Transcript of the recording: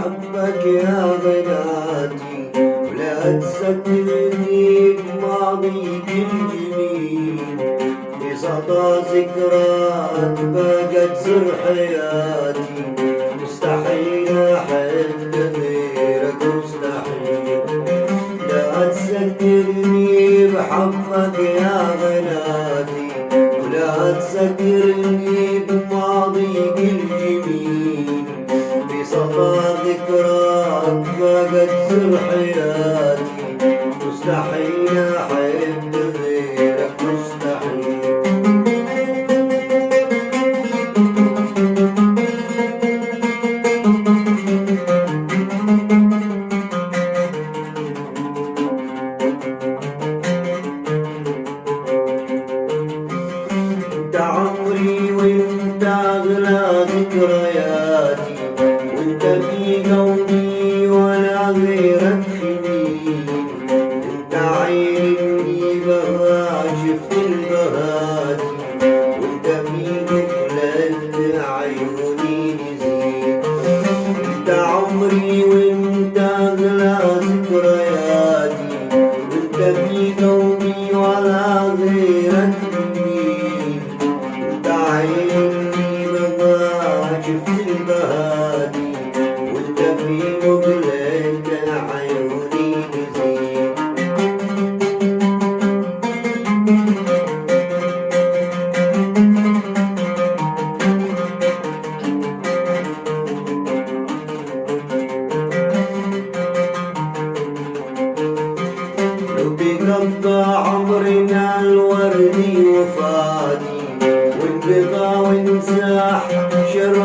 بحبك يا بناتي، ولا تذكرني بماضيك الجميل، بسطى ذكرات بقت سر حياتي، مستحيل أحب غيرك مستحيل. لا تذكرني بحبك يا بناتي، ولا تذكرني بماضيك الجميل، بسطى ذكرات بقت سر حياتي، مستحيل أحب غيرك مستحيل. انت عمري وانت اغلى ذكرياتي، وانت في قلبي ولا غيرك خليل، انت عيني بها شفت البهاتي، وانت في قبلة عيوني نزيل. انت عمري وانت اغلى ذكرياتي، وانت في قلبي ولا غيرك خليل، انت عيني بها شفت البهاتي، وانت في مقلة عيوني نزيل. لو بقضى عمرنا الوردي وفاتي، وانقضى وانزاح شر